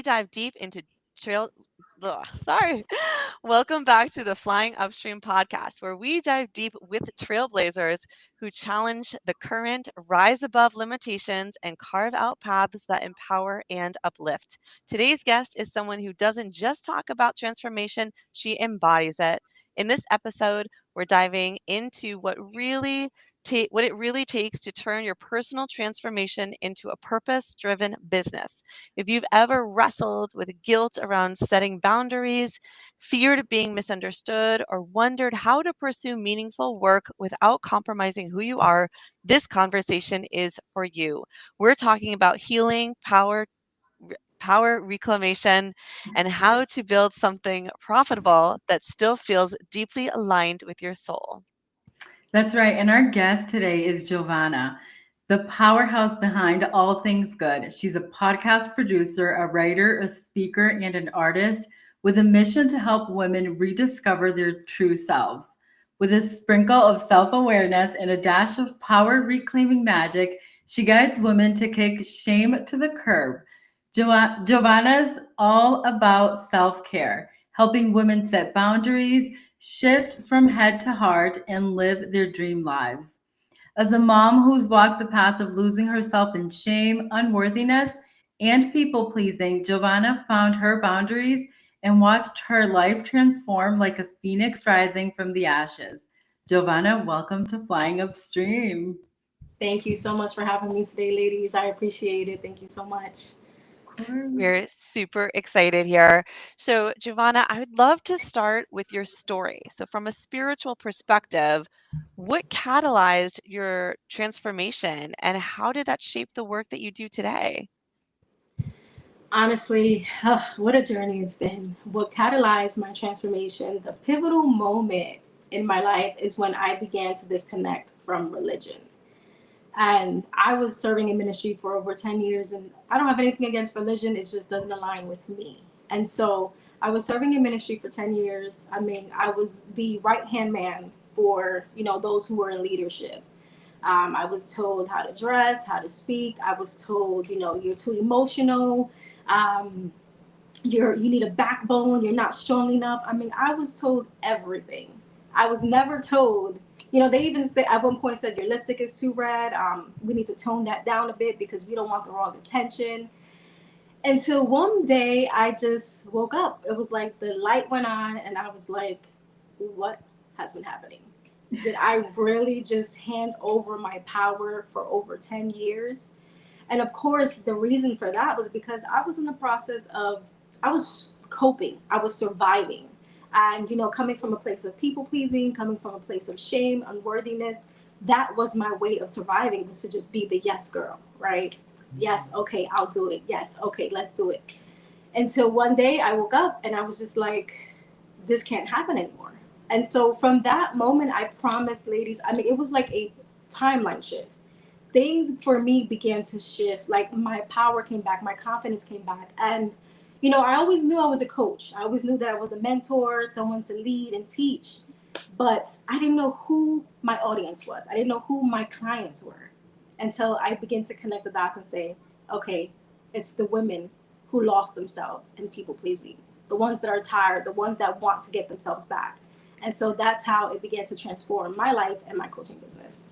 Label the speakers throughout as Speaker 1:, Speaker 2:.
Speaker 1: dive deep into trail. Sorry. Welcome back to the Flying Upstream podcast, where we dive deep with trailblazers who challenge the current, rise above limitations, and carve out paths that empower and uplift. Today's guest is someone who doesn't just talk about transformation, she embodies it. In this episode, we're diving into what it really takes to turn your personal transformation into a purpose-driven business. If you've ever wrestled with guilt around setting boundaries, feared being misunderstood, or wondered how to pursue meaningful work without compromising who you are, this conversation is for you. We're talking about healing, power reclamation, and how to build something profitable that still feels deeply aligned with your soul.
Speaker 2: That's right. And our guest today is Jovanna, the powerhouse behind all things good. She's a podcast producer, a writer, a speaker, and an artist with a mission to help women rediscover their true selves. With a sprinkle of self awareness and a dash of power reclaiming magic, she guides women to kick shame to the curb. Giovanna's all about self care, helping women set boundaries, shift from head to heart, and live their dream lives. As a mom who's walked the path of losing herself in shame, unworthiness, and people pleasing, Giovanna found her boundaries and watched her life transform like a phoenix rising from the ashes. Giovanna, welcome to Flying Upstream.
Speaker 3: Thank you so much for having me today, ladies. I appreciate it. Thank you so much.
Speaker 2: Of course.
Speaker 1: We're super excited here. So, Giovanna, I would love to start with your story. So, from a spiritual perspective, what catalyzed your transformation and how did that shape the work that you do today?
Speaker 3: Honestly, what a journey it's been. What catalyzed my transformation, the pivotal moment in my life is when I began to disconnect from religion. And I was serving in ministry for over 10 years, and I don't have anything against religion, it just doesn't align with me. And so I was serving in ministry for 10 years. I mean, I was the right hand man for, those who were in leadership. I was told how to dress, how to speak. I was told, you're too emotional. Um, you need a backbone. You're not strong enough. I mean, I was told everything. I was never told. They even said at one point said your lipstick is too red. We need to tone that down a bit because we don't want the wrong attention. Until one day, I just woke up. It was like the light went on, and I was like, "What has been happening? Did I really just hand over my power for over 10 years?" And of course, the reason for that was because I was in the process of, I was coping, I was surviving. And, coming from a place of people pleasing, coming from a place of shame, unworthiness, that was my way of surviving, was to just be the yes girl, right? Yes, okay, I'll do it. Yes, okay, let's do it. Until one day I woke up and I was just like, this can't happen anymore. And so from that moment, I promised ladies, I mean, it was like a timeline shift. Things for me began to shift. Like my power came back, my confidence came back. And, I always knew I was a coach. I always knew that I was a mentor, someone to lead and teach. But I didn't know who my audience was. I didn't know who my clients were until I began to connect the dots and say, okay, it's the women who lost themselves in people pleasing, the ones that are tired, the ones that want to get themselves back. And so that's how it began to transform my life and my coaching business.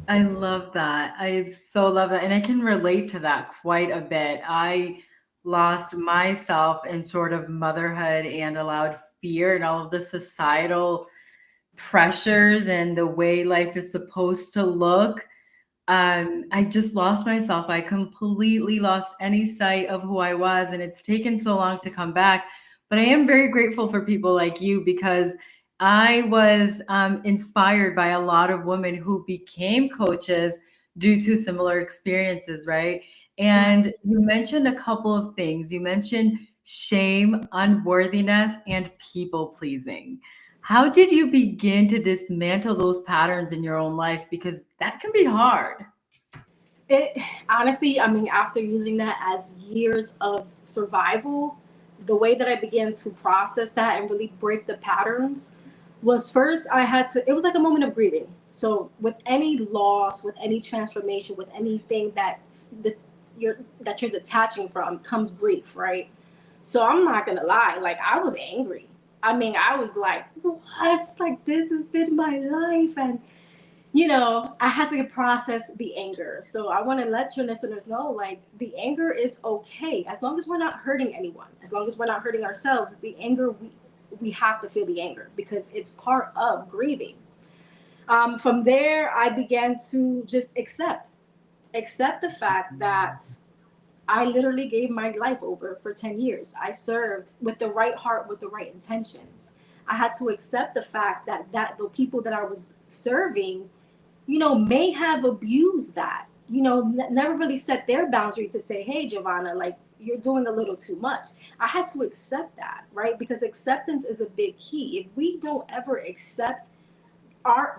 Speaker 2: I love that. I so love that. And I can relate to that quite a bit. I lost myself in sort of motherhood and allowed fear and all of the societal pressures and the way life is supposed to look. I just lost myself. I completely lost any sight of who I was. And it's taken so long to come back. But I am very grateful for people like you because I was inspired by a lot of women who became coaches due to similar experiences, right? And you mentioned a couple of things. You mentioned shame, unworthiness, and people pleasing. How did you begin to dismantle those patterns in your own life? Because that can be hard.
Speaker 3: It honestly, I mean, after using that as years of survival, the way that I began to process that and really break the patterns was first I had to, it was like a moment of grieving. So with any loss, with any transformation, with anything that's the you're detaching from comes grief, right? So I'm not gonna lie, like I was angry. I mean, I was like, what? Like this has been my life, and I had to process the anger. So I want to let your listeners know, like, the anger is okay as long as we're not hurting anyone, as long as we're not hurting ourselves. The anger, we have to feel the anger because it's part of grieving. From there, I began to just accept the fact that I literally gave my life over for 10 years. I served with the right heart, with the right intentions. I had to accept the fact that the people that I was serving, may have abused that, never really set their boundary to say, hey, Jovanna, like you're doing a little too much. I had to accept that, right? Because acceptance is a big key. If we don't ever accept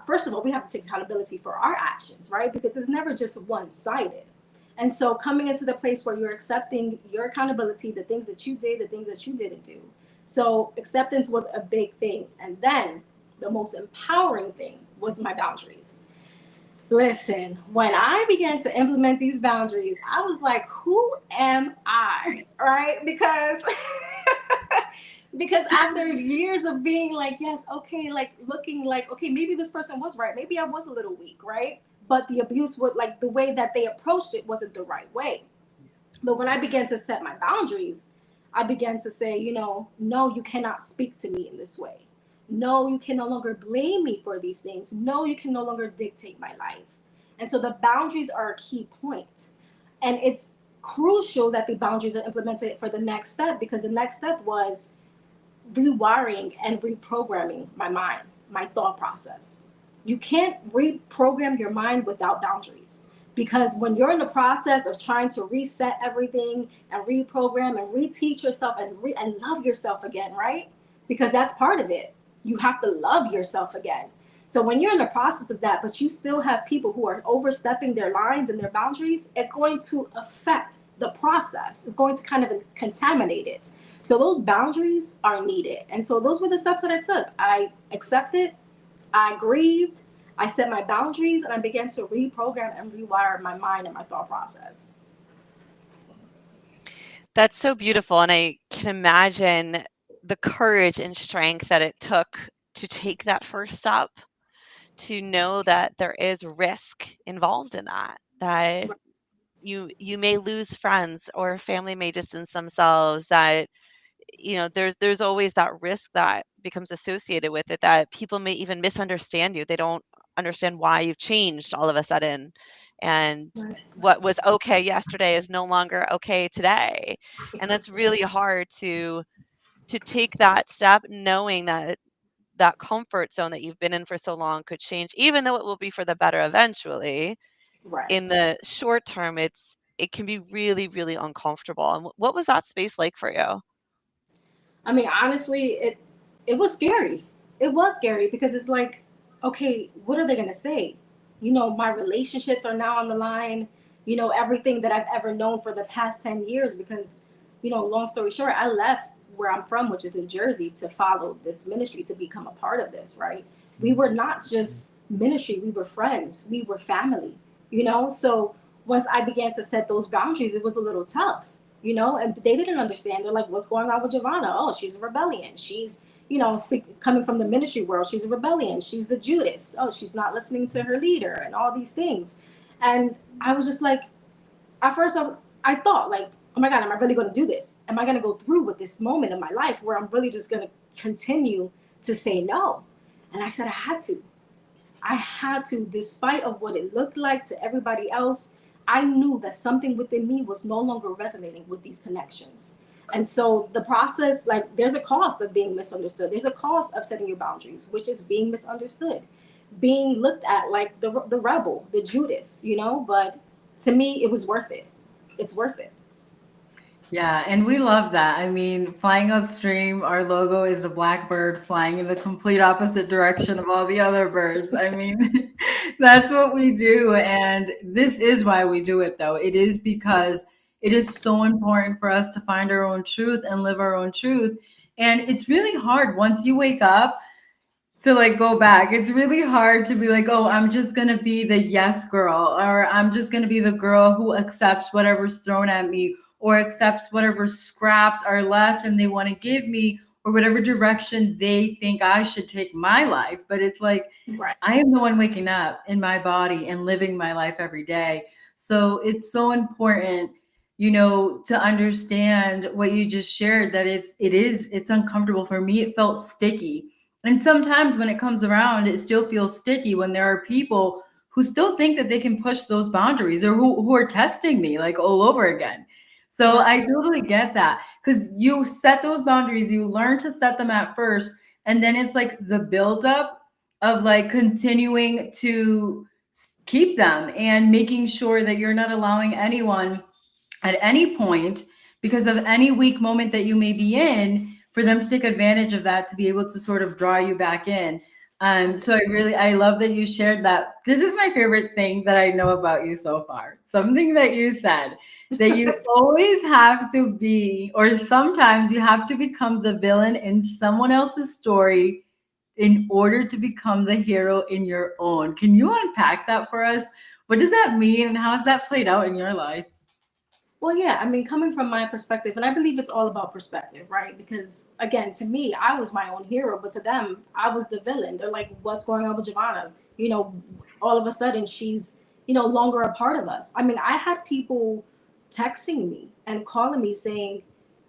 Speaker 3: first of all, we have to take accountability for our actions, right? Because it's never just one sided. And so coming into the place where you're accepting your accountability, the things that you did, the things that you didn't do. So acceptance was a big thing. And then the most empowering thing was my boundaries. Listen, when I began to implement these boundaries, I was like, who am I? Right? Because because after years of being like, yes, okay, like looking like, okay, maybe this person was right. Maybe I was a little weak, right? But the abuse would, like, the way that they approached it wasn't the right way. But when I began to set my boundaries, I began to say, no, you cannot speak to me in this way. No, you can no longer blame me for these things. No, you can no longer dictate my life. And so the boundaries are a key point. And it's crucial that the boundaries are implemented for the next step, because the next step was rewiring and reprogramming my mind, my thought process. You can't reprogram your mind without boundaries. Because when you're in the process of trying to reset everything and reprogram and reteach yourself and love yourself again, right? Because that's part of it. You have to love yourself again. So when you're in the process of that, but you still have people who are overstepping their lines and their boundaries, it's going to affect the process. It's going to kind of contaminate it. So those boundaries are needed. And so those were the steps that I took. I accepted, I grieved, I set my boundaries, and I began to reprogram and rewire my mind and my thought process.
Speaker 1: That's so beautiful, and I can imagine the courage and strength that it took to take that first step, to know that there is risk involved in that, that you may lose friends or family may distance themselves, that there's always that risk that becomes associated with it, that people may even misunderstand you. They don't understand why you've changed all of a sudden, and
Speaker 3: Right.
Speaker 1: what was okay yesterday is no longer okay today. And that's really hard to take that step, knowing that that comfort zone that you've been in for so long could change, even though it will be for the better eventually.
Speaker 3: Right.
Speaker 1: In the short term, it can be really, really uncomfortable. And what was that space like for you?
Speaker 3: I mean, honestly, it was scary. It was scary because it's like, okay, what are they gonna say? My relationships are now on the line. Everything that I've ever known for the past 10 years. Because, long story short, I left where I'm from, which is New Jersey, to follow this ministry, to become a part of this. Right? We were not just ministry; we were friends. We were family. So once I began to set those boundaries, it was a little tough, and they didn't understand. They're like, what's going on with Jovanna? Oh, she's a rebellion. She's, coming from the ministry world, she's a rebellion. She's the Judas. Oh, she's not listening to her leader and all these things. And I was just like, at first I thought like, oh my God, am I really going to do this? Am I going to go through with this moment in my life where I'm really just going to continue to say no? And I said, I had to, despite of what it looked like to everybody else. I knew that something within me was no longer resonating with these connections. And so the process, like, there's a cost of being misunderstood. There's a cost of setting your boundaries, which is being misunderstood, being looked at like the rebel, the Judas, But to me, it was worth it. It's worth it.
Speaker 2: Yeah, and we love that. I mean, flying upstream, our logo is a black bird flying in the complete opposite direction of all the other birds. I mean, that's what we do. And this is why we do it, though. It is because it is so important for us to find our own truth and live our own truth. And it's really hard once you wake up to like go back. It's really hard to be like, oh, I'm just gonna be the yes girl, or I'm just gonna be the girl who accepts whatever's thrown at me, or accepts whatever scraps are left and they want to give me, or whatever direction they think I should take my life. But it's like,
Speaker 3: Right.
Speaker 2: I am the one waking up in my body and living my life every day. So it's so important, to understand what you just shared, that it's uncomfortable. For me, it felt sticky. And sometimes when it comes around, it still feels sticky when there are people who still think that they can push those boundaries, or who are testing me like all over again. So
Speaker 3: Right.
Speaker 2: I totally get that, because you set those boundaries, you learn to set them at first, and then it's like the buildup of like continuing to keep them and making sure that you're not allowing anyone at any point, because of any weak moment that you may be in, for them to take advantage of that, to be able to sort of draw you back in. So I love that you shared that. This is my favorite thing that I know about you so far. Something that you said, that you always have to be, or sometimes you have to become the villain in someone else's story in order to become the hero in your own. Can you unpack that for us? What does that mean, and how has that played out in your life?
Speaker 3: Well, yeah, I mean, coming from my perspective, and I believe it's all about perspective, right? Because again, to me, I was my own hero, but to them, I was the villain. They're like, what's going on with Jovanna? You know, all of a sudden she's, longer a part of us. I mean, I had people texting me and calling me saying,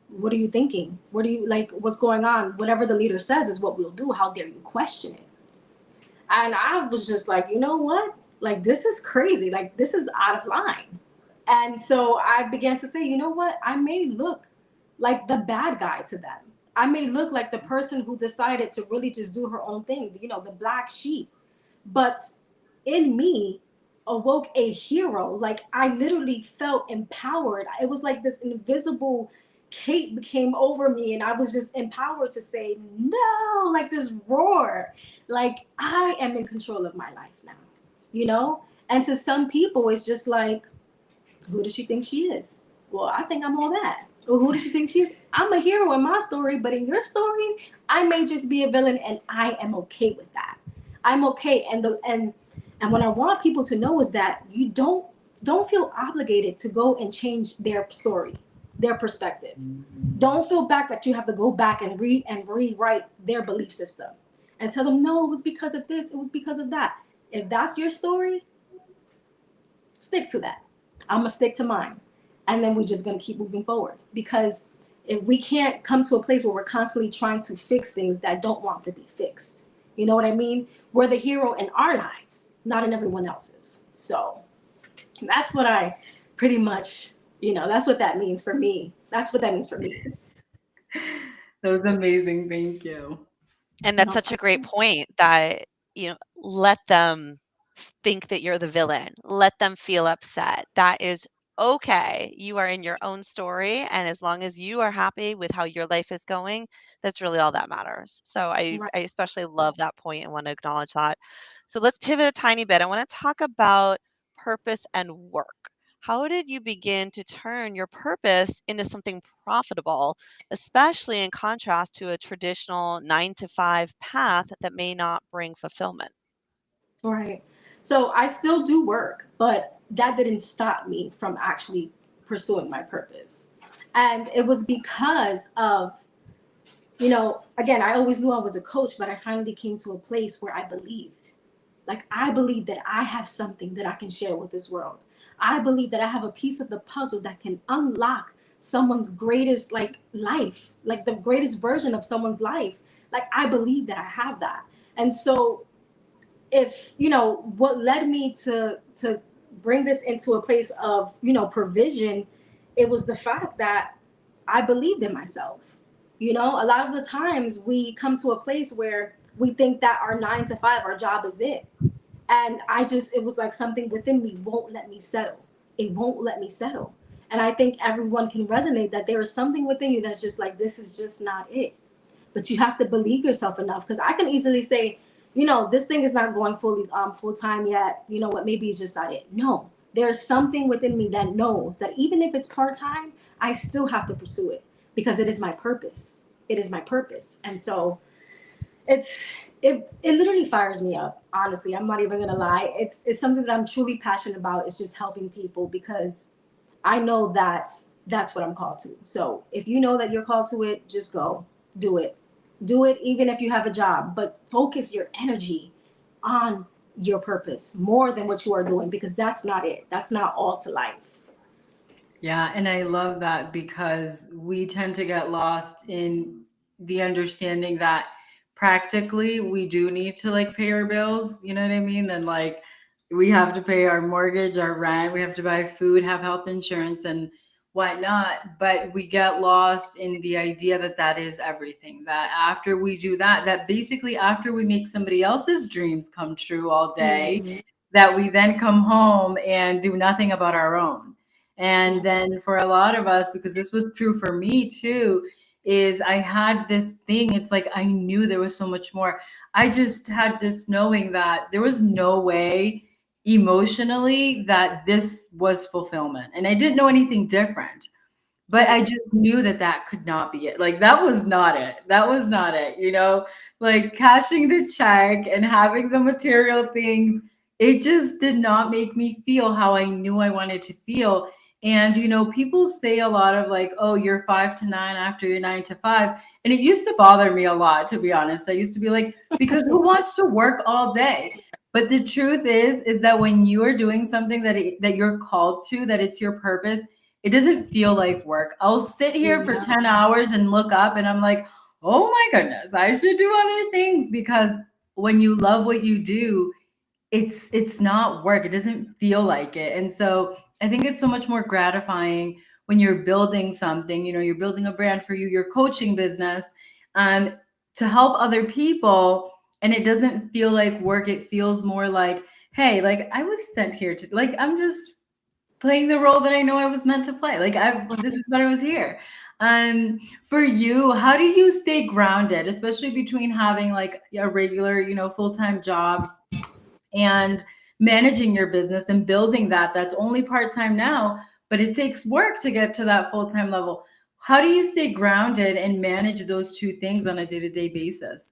Speaker 3: what are you thinking? What do you like? What's going on? Whatever the leader says is what we'll do. How dare you question it? And I was just like, you know what? Like, this is crazy. Like, this is out of line. And so I began to say, you know what? I may look like the bad guy to them. I may look like the person who decided to really just do her own thing, the black sheep. But in me awoke a hero. Like, I literally felt empowered. It was like this invisible cape came over me, and I was just empowered to say, no, like this roar. Like, I am in control of my life now, you know? And to some people, it's just like, who does she think she is? Well, I think I'm all that. Or who does she think she is? I'm a hero in my story, but in your story, I may just be a villain, and I am okay with that. I'm okay. And what I want people to know is that you don't feel obligated to go and change their story, their perspective. Don't feel back that you have to go back and read and rewrite their belief system and tell them, no, it was because of this, it was because of that. If that's your story, stick to that. I'm gonna stick to mine, and then we're just gonna keep moving forward. Because if we can't come to a place where we're constantly trying to fix things that don't want to be fixed, you know what I mean? We're the hero in our lives, not in everyone else's. So that's what I pretty much, that's what that means for me. That's what that means for me.
Speaker 2: That was amazing. Thank you.
Speaker 1: And that's
Speaker 3: No
Speaker 1: such a great
Speaker 3: problem.
Speaker 1: point that, let them think that you're the villain. Let them feel upset. That is okay. You are in your own story. And as long as you are happy with how your life is going, that's really all that matters. So
Speaker 3: Right.
Speaker 1: I especially love that point and want to acknowledge that. So let's pivot a tiny bit. I want to talk about purpose and work. How did you begin to turn your purpose into something profitable, especially in contrast to a traditional 9 to 5 path that may not bring fulfillment?
Speaker 3: Right. So I still do work, but that didn't stop me from actually pursuing my purpose. And it was because of, again, I always knew I was a coach, but I finally came to a place where I believed. Like, I believe that I have something that I can share with this world. I believe that I have a piece of the puzzle that can unlock someone's greatest, like, life, like the greatest version of someone's life. Like, I believe that I have that. And so if what led me to bring this into a place of provision, it was the fact that I believed in myself. A lot of the times we come to a place where we think that our 9 to 5, our job is it. And it was like something within me won't let me settle. It won't let me settle. And I think everyone can resonate that there is something within you that's just like, this is just not it. But you have to believe yourself enough, because I can easily say, this thing is not going full time yet. You know what? Maybe it's just not it. No, there's something within me that knows that even if it's part time, I still have to pursue it because it is my purpose. It is my purpose. And so it's it literally fires me up. Honestly, I'm not even gonna lie. It's something that I'm truly passionate about. It's just helping people because I know that that's what I'm called to. So if you know that you're called to it, just go do it. Do it even if you have a job, but focus your energy on your purpose more than what you are doing because that's not it. That's not all to life.
Speaker 2: Yeah, and I love that because we tend to get lost in the understanding that practically we do need to like pay our bills, you know what I mean? And like we have to pay our mortgage, our rent, we have to buy food, have health insurance and whatnot. But we get lost in the idea that that is everything. That after we do that, that basically after we make somebody else's dreams come true all day,
Speaker 3: Mhm.
Speaker 2: that we then come home and do nothing about our own. And
Speaker 3: Yeah.
Speaker 2: then for a lot of us, because this was true for me too, is I had this thing. It's like I knew there was so much more. I just had this knowing that there was no way emotionally that this was fulfillment. And I didn't know anything different. But I
Speaker 3: Right.
Speaker 2: just knew that that could not be it. Like that was not it. That was not it. You know, like cashing the check and having the material things, it just did not make me feel how I knew I wanted to feel. And you know, people say a lot of like, "Oh, you're 5 to 9 after you're 9 to 5," and it used to bother me a lot. To be honest, I used to be like, "Because who wants to work all day?" But the truth is that when you are doing something that you're called to, that it's your purpose, it doesn't feel like work. I'll sit here for
Speaker 3: Yeah.
Speaker 2: 10 hours and look up and I'm like, oh my goodness, I should do other things because when you love what you do, it's not work. It doesn't feel like it. And so I think it's so much more gratifying when you're building something, you know, you're building a brand for you, your coaching business, um, to help other people. And it doesn't feel like work. It feels more like, hey, like I was sent here to like I'm just playing the role that I know I was meant to play. Like I this is what I was here. For you, how do you stay grounded, especially between having like a regular, you know, full-time job and managing your business and building that's only part-time now, but it takes work to get to that full-time level. How do you stay grounded and manage those two things on a day-to-day basis?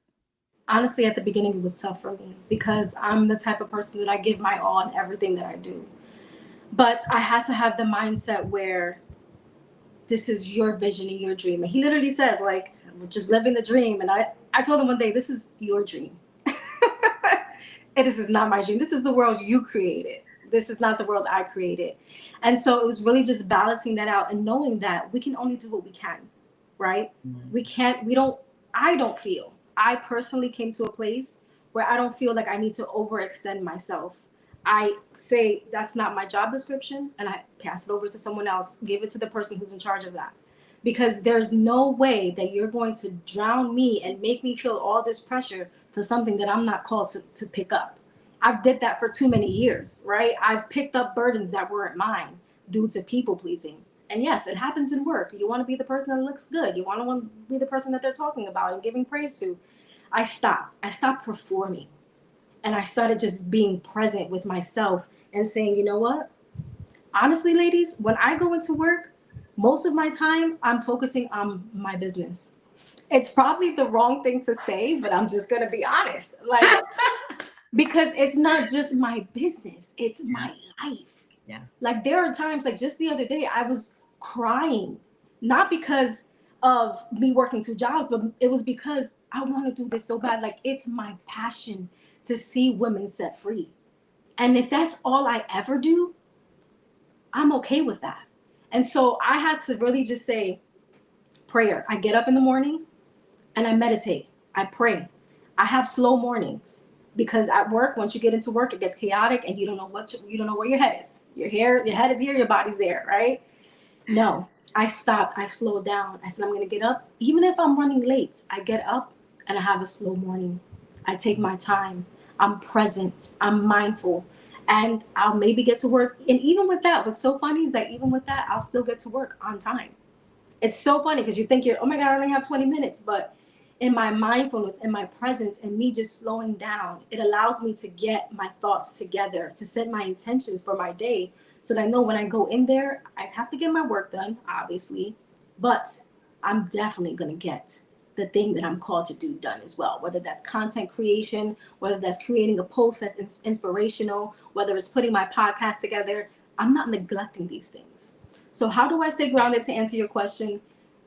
Speaker 3: Honestly, at the beginning, it was tough for me because I'm the type of person that I give my all in everything that I do. But I had to have the mindset where this is your vision and your dream. And he literally says, like, we're just living the dream. And I told him one day, this is your dream. And this is not my dream. This is the world you created. This is not the world I created. And so it was really just balancing that out and knowing that we can only do what we can, right?
Speaker 2: Mm.
Speaker 3: We can't, we don't, I don't feel, I personally came to a place where I don't feel like I need to overextend myself. I say that's not my job description and I pass it over to someone else, give it to the person who's in charge of that. Because there's no way that you're going to drown me and make me feel all this pressure for something that I'm not called to pick up. I've did that for too many years, right? I've picked up burdens that weren't mine due to people pleasing. And yes, it happens in work. You want to be the person that looks good. You want to be the person that they're talking about and giving praise to. I stopped. I stopped performing. And I started just being present with myself and saying, you know what? Honestly, ladies, when I go into work, most of my time I'm focusing on my business. It's probably the wrong thing to say, but I'm just gonna be honest. Like, because it's not just my business, it's
Speaker 2: Yeah.
Speaker 3: my life.
Speaker 2: Yeah.
Speaker 3: Like, there are times, like just the other day, I was crying, not because of me working two jobs, but it was because I want to do this so bad. Like, it's my passion to see women set free. And if that's all I ever do, I'm okay with that. And so I had to really just say prayer. I get up in the morning and I meditate. I pray. I have slow mornings because at work, once you get into work, it gets chaotic and you don't know you don't know where your head is. Your head is here, your body's there, right? No, I stopped. I slowed down. I said I'm gonna get up, even if I'm running late. I get up and I have a slow morning. I take my time. I'm present. I'm mindful. And I'll maybe get to work. And even with that, what's so funny is that even with that, I'll still get to work on time. It's so funny because you think you're, oh my God, I only have 20 minutes. But in my mindfulness, in my presence, and me just slowing down, it allows me to get my thoughts together, to set my intentions for my day so that I know when I go in there, I have to get my work done, obviously, but I'm definitely going to get the thing that I'm called to do done as well. Whether that's content creation, whether that's creating a post that's inspirational, whether it's putting my podcast together, I'm not neglecting these things. So, how do I stay grounded, to answer your question?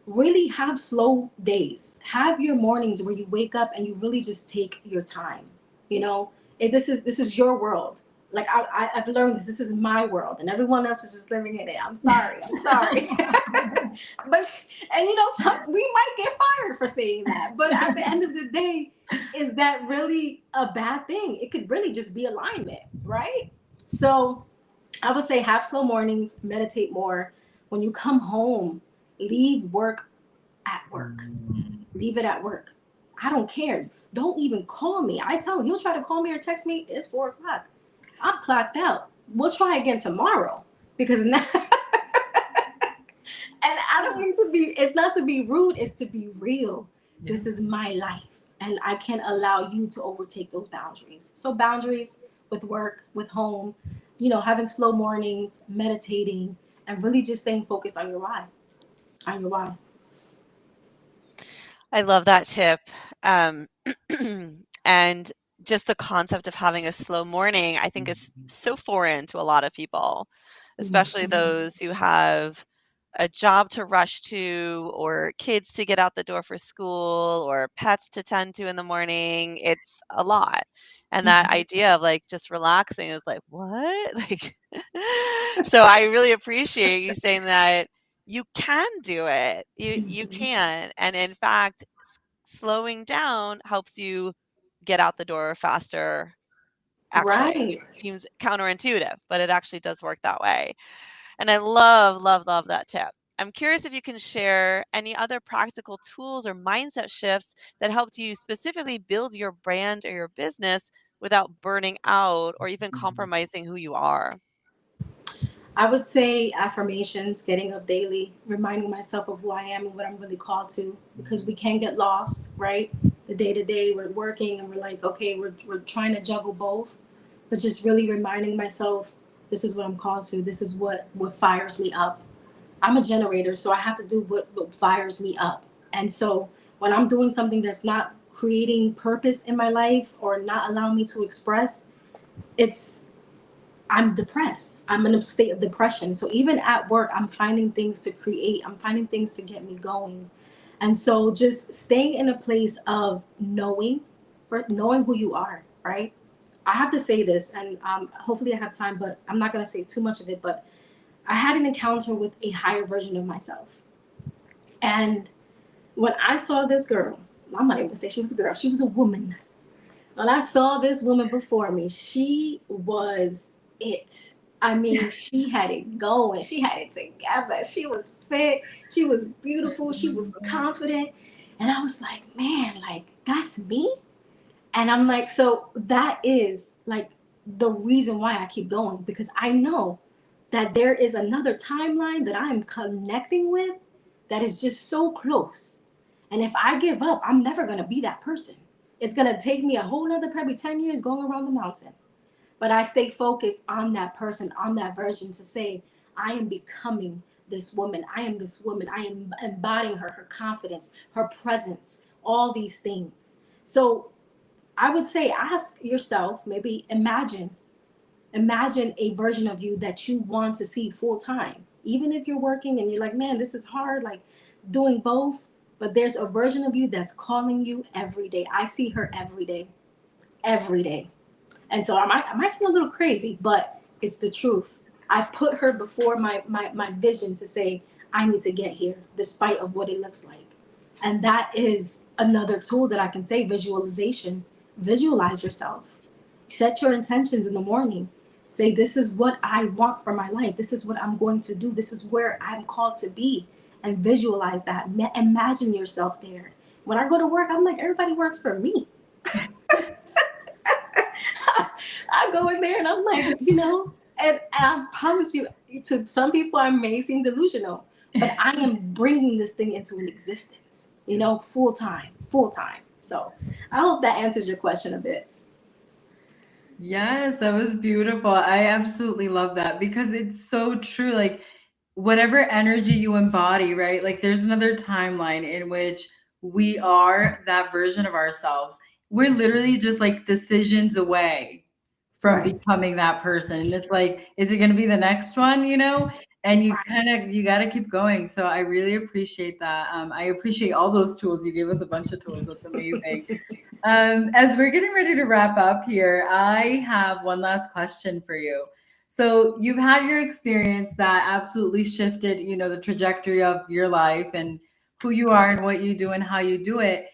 Speaker 3: Really have slow days. Have your mornings where you wake up and you really just take your time. You know, this is your world. Like I've learned this. This is my world, and everyone else is just living in it. I'm sorry. I'm sorry. But and we might get fired for saying that. But at the end of the day, is that really a bad thing? It could really just be alignment, right? So I would say have slow mornings, meditate more. When you come home, leave work at work. Leave it at work. I don't care. Don't even call me. I tell him, he'll try to call me or text me. It's 4 o'clock. I'm clocked out. We'll try again tomorrow. Because now, and I don't mean to be, it's not to be rude, it's to be real. Yeah. This is my life. And I can't allow you to overtake those boundaries. So boundaries with work, with home, having slow mornings, meditating, and really just staying focused on your why. On your why.
Speaker 1: I love that tip. Um, and just the concept of having a slow morning, I think is so foreign to a lot of people, especially those who have a job to rush to or kids to get out the door for school or pets to tend to in the morning. It's a lot. And that idea of like just relaxing is like, what? Like, so I really appreciate you saying that you can do it. You can. And in fact, slowing down helps you get out the door faster. Actually,
Speaker 3: Right.
Speaker 1: it seems counterintuitive, but it actually does work that way. And I love, love, love that tip. I'm curious if you can share any other practical tools or mindset shifts that helped you specifically build your brand or your business without burning out or even compromising who you are.
Speaker 3: I would say affirmations, getting up daily, reminding myself of who I am and what I'm really called to, because we can get lost, right? The day to day, we're working and we're like, okay, we're trying to juggle both, but just really reminding myself, this is what I'm called to. This is what fires me up. I'm a generator, so I have to do what fires me up. And so when I'm doing something that's not creating purpose in my life or not allowing me to express, it's I'm depressed. I'm in a state of depression. So even at work, I'm finding things to create. I'm finding things to get me going. And so just staying in a place of knowing who you are, right? I have to say this, and hopefully I have time, but I'm not going to say too much of it. But I had an encounter with a higher version of myself. And when I saw this girl, I'm not even going to say she was a girl, she was a woman. When I saw this woman before me, she was it. I mean, she had it going. She had it together. She was fit. She was beautiful. She was confident. And I was like, man, like, that's me. And I'm like, so that is like the reason why I keep going, because I know that there is another timeline that I am connecting with that is just so close. And if I give up, I'm never going to be that person. It's going to take me a whole nother probably 10 years going around the mountain. But I stay focused on that person, on that version, to say, I am becoming this woman. I am this woman. I am embodying her confidence, her presence, all these things. So I would say, ask yourself, maybe imagine a version of you that you want to see full time. Even if you're working and you're like, man, this is hard, like doing both. But there's a version of you that's calling you every day. I see her every day, every day. And so I might seem a little crazy, but it's the truth. I put her before my vision to say, I need to get here, despite of what it looks like. And that is another tool that I can say, visualization. Visualize yourself. Set your intentions in the morning. Say, this is what I want for my life. This is what I'm going to do. This is where I'm called to be. And visualize that. Imagine yourself there. When I go to work, I'm like, everybody works for me. I go in there and I'm like, and I promise you, to some people, I may seem delusional, but I am bringing this thing into an existence, full time. So I hope that answers your question a bit.
Speaker 2: Yes, that was beautiful. I absolutely love that because it's so true. Like, whatever energy you embody, right? Like, there's another timeline in which we are that version of ourselves. We're literally just like decisions away from
Speaker 3: Right.
Speaker 2: becoming that person. And it's like, is it going to be the next one, you know? And you got to keep going. So I really appreciate that. I appreciate all those tools. You gave us a bunch of tools. That's amazing. As we're getting ready to wrap up here, I have one last question for you. So you've had your experience that absolutely shifted, you know, the trajectory of your life and who you are and what you do and how you do it.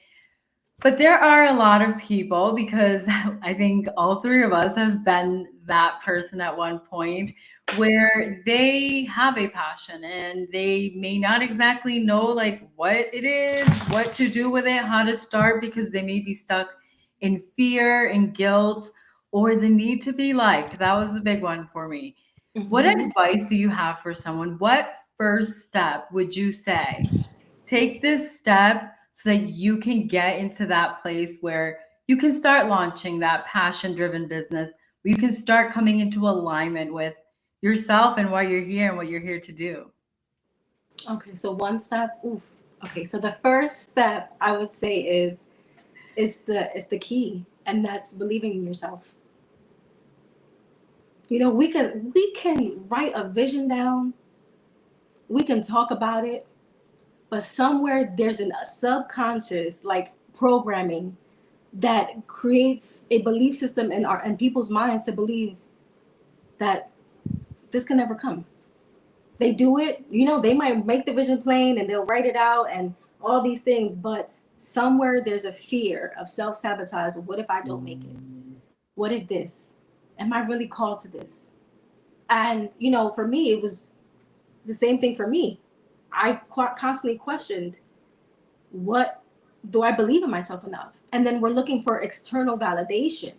Speaker 2: But there are a lot of people, because I think all three of us have been that person at one point, where they have a passion and they may not exactly know like what it is, what to do with it, how to start, because they may be stuck in fear and guilt or the need to be liked. That was the big one for me. What
Speaker 3: Mhm.
Speaker 2: advice do you have for someone? What first step would you say? Take this step so that you can get into that place where you can start launching that passion driven business, where you can start coming into alignment with yourself and why you're here and what you're here to do.
Speaker 3: Okay, so one step. Oof. Okay, so the first step I would say is the key, and that's believing in yourself. You know, we can write a vision down, we can talk about it, but somewhere there's a subconscious like programming that creates a belief system in our in people's minds to believe that this can never come. They do it, you know, they might make the vision plain and they'll write it out and all these things, but somewhere there's a fear of self-sabotage. What if I don't make it? What if this? Am I really called to this? And you know, for me it was the same thing for me. I constantly questioned, what do I believe in myself enough? And then we're looking for external validation.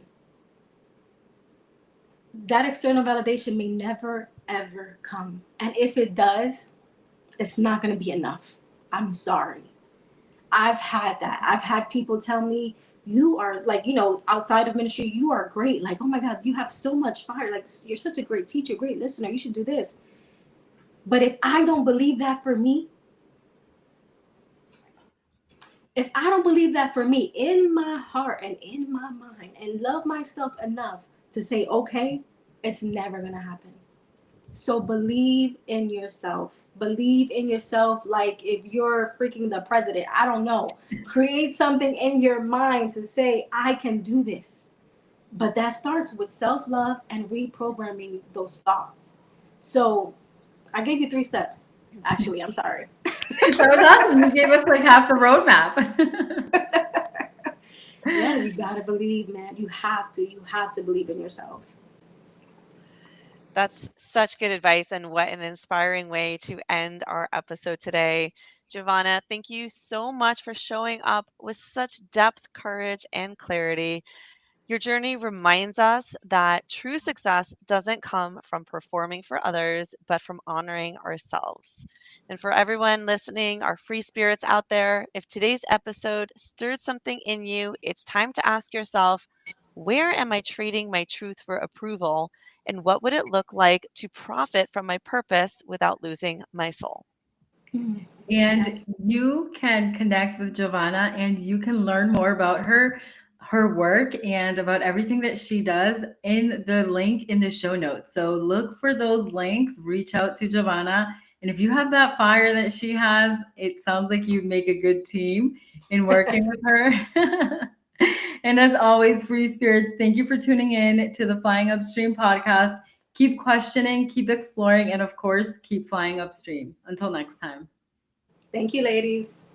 Speaker 3: That external validation may never ever come, and if it does, it's not going to be enough. I'm sorry. I've had that. I've had people tell me, you are like, you know, outside of ministry, you are great. Like, oh my God, you have so much fire. Like, you're such a great teacher, great listener. You should do this. But if I don't believe that for me, if I don't believe that for me in my heart and in my mind and love myself enough to say, okay, it's never going to happen. So believe in yourself. Believe in yourself like if you're freaking the president. I don't know. Create something in your mind to say, I can do this. But that starts with self love and reprogramming those thoughts. So I gave you 3 steps. Actually, I'm sorry.
Speaker 2: That was awesome. You gave us like half the roadmap.
Speaker 3: Yeah, you gotta believe, man. You have to. You have to believe in yourself.
Speaker 1: That's such good advice, and what an inspiring way to end our episode today. Jovanna, thank you so much for showing up with such depth, courage, and clarity. Your journey reminds us that true success doesn't come from performing for others, but from honoring ourselves. And for everyone listening, our free spirits out there, if today's episode stirred something in you, it's time to ask yourself, where am I trading my truth for approval? And what would it look like to profit from my purpose without losing my soul?
Speaker 2: And
Speaker 3: Yes.
Speaker 2: you can connect with Giovanna and you can learn more about her work and about everything that she does in the link in the show notes. So look for those links, reach out to Giovanna. And if you have that fire that she has, it sounds like you make a good team in working with her. And as always, free spirits, thank you for tuning in to the Flying Upstream podcast. Keep questioning, keep exploring, and of course, keep flying upstream. Until next time.
Speaker 3: Thank you, ladies.